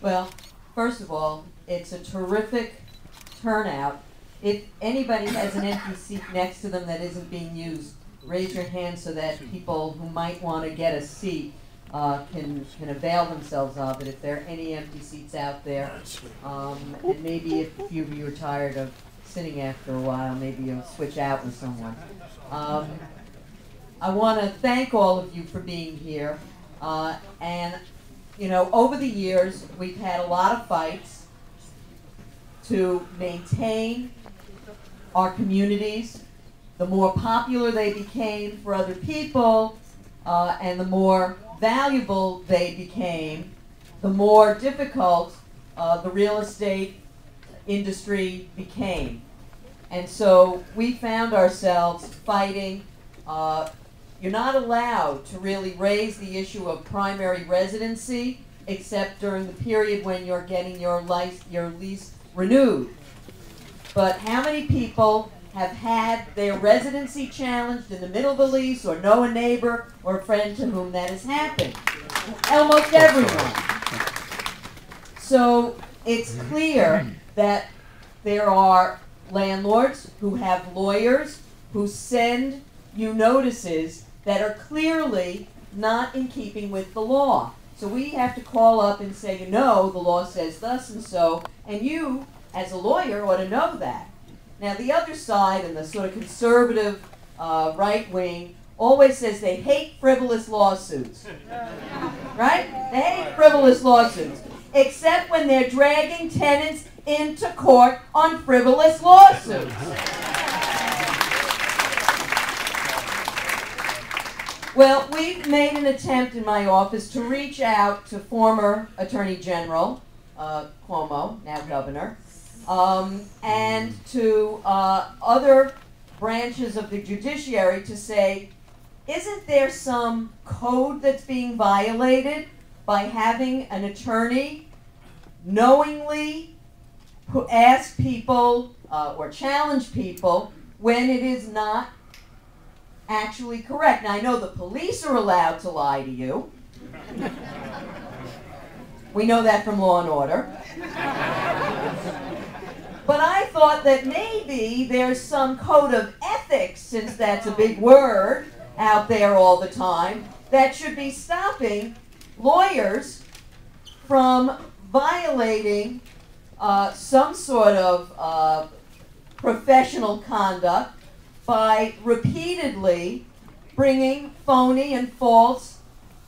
Well, first of all, it's a terrific turnout. If anybody has an empty seat next to them that isn't being used, raise your hand so that people who might want to get a seat can avail themselves of it if there are any empty seats out there. And maybe if a few of you are tired of sitting after a while, maybe you'll switch out with someone. I want to thank all of you for being here. And, you know, over the years, we've had a lot of fights to maintain our communities. The more popular they became for other people, and the more valuable they became, the more difficult the real estate industry became. And so we found ourselves fighting. You're not allowed to really raise the issue of primary residency except during the period when you're getting your lease renewed. But how many people have had their residency challenged in the middle of the lease, or know a neighbor or a friend to whom that has happened? Almost everyone. So it's clear that there are landlords who have lawyers who send you notices that are clearly not in keeping with the law. So we have to call up and say, you know, the law says thus and so, and you, as a lawyer, ought to know that. Now, the other side, and the sort of conservative right wing, always says they hate frivolous lawsuits. Right? They hate frivolous lawsuits. Except when they're dragging tenants into court on frivolous lawsuits. Well, we've made an attempt in my office to reach out to former Attorney General Cuomo, now Governor, and to other branches of the judiciary to say, isn't there some code that's being violated by having an attorney knowingly ask people or challenge people when it is not actually correct? Now, I know the police are allowed to lie to you. We know that from Law and Order. But I thought that maybe there's some code of ethics, since that's a big word out there all the time, that should be stopping lawyers from violating some sort of professional conduct by repeatedly bringing phony and false,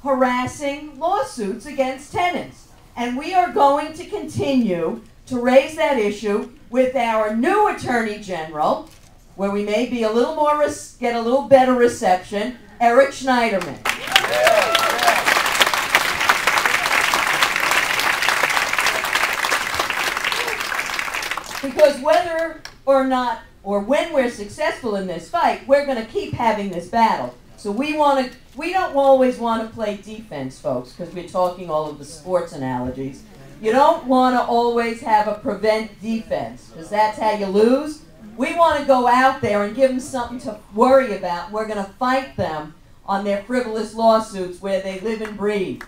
harassing lawsuits against tenants. And we are going to continue to raise that issue with our new Attorney General, where we may be a little more, get a little better reception, Eric Schneiderman. Because whether or not, or when we're successful in this fight, we're going to keep having this battle. So we don't always want to play defense, folks, because we're talking all of the sports analogies. You don't want to always have a prevent defense, because that's how you lose. We want to go out there and give them something to worry about. We're going to fight them on their frivolous lawsuits where they live and breathe.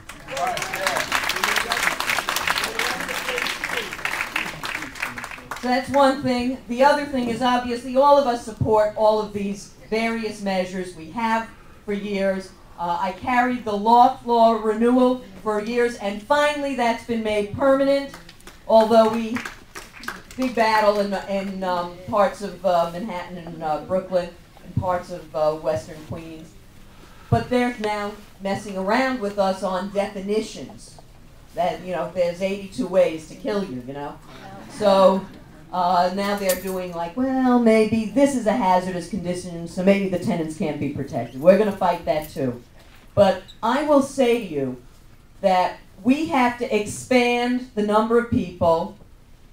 So that's one thing. The other thing is, obviously, all of us support all of these various measures. We have for years. I carried the loft law renewal for years, and finally that's been made permanent, although big battle in parts of Manhattan and Brooklyn and parts of Western Queens. But they're now messing around with us on definitions. That, you know, there's 82 ways to kill you, you know. So now they're doing like, well, maybe this is a hazardous condition, so maybe the tenants can't be protected. We're going to fight that too. But I will say to you that we have to expand the number of people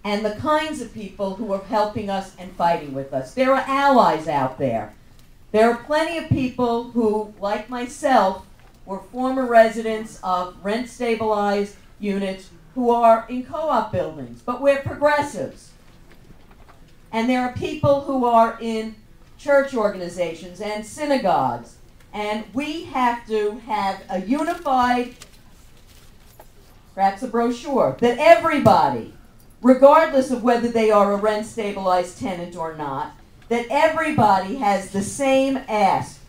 and the kinds of people who are helping us and fighting with us. There are allies out there. There are plenty of people who, like myself, were former residents of rent-stabilized units who are in co-op buildings, but we're progressives. And there are people who are in church organizations and synagogues. And we have to have a unified perhaps a brochure, that everybody, regardless of whether they are a rent-stabilized tenant or not, that everybody has the same ask.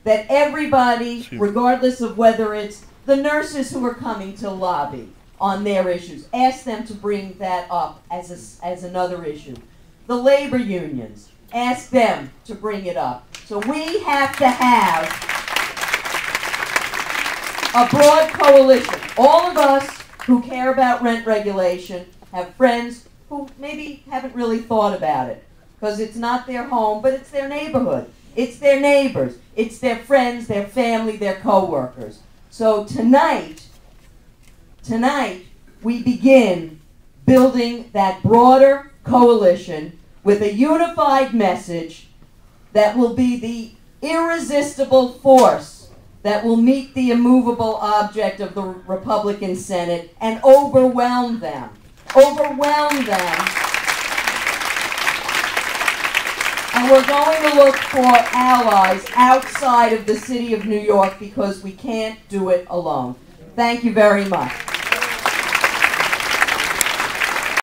That everybody, regardless of whether it's the nurses who are coming to lobby on their issues, ask them to bring that up as another issue. The labor unions, ask them to bring it up. So we have to have a broad coalition. All of us who care about rent regulation have friends who maybe haven't really thought about it because it's not their home, but it's their neighborhood. It's their neighbors. It's their friends, their family, their co-workers. So tonight, we begin building that broader coalition with a unified message that will be the irresistible force that will meet the immovable object of the Republican Senate and overwhelm them. Overwhelm them. And we're going to look for allies outside of the city of New York because we can't do it alone. Thank you very much.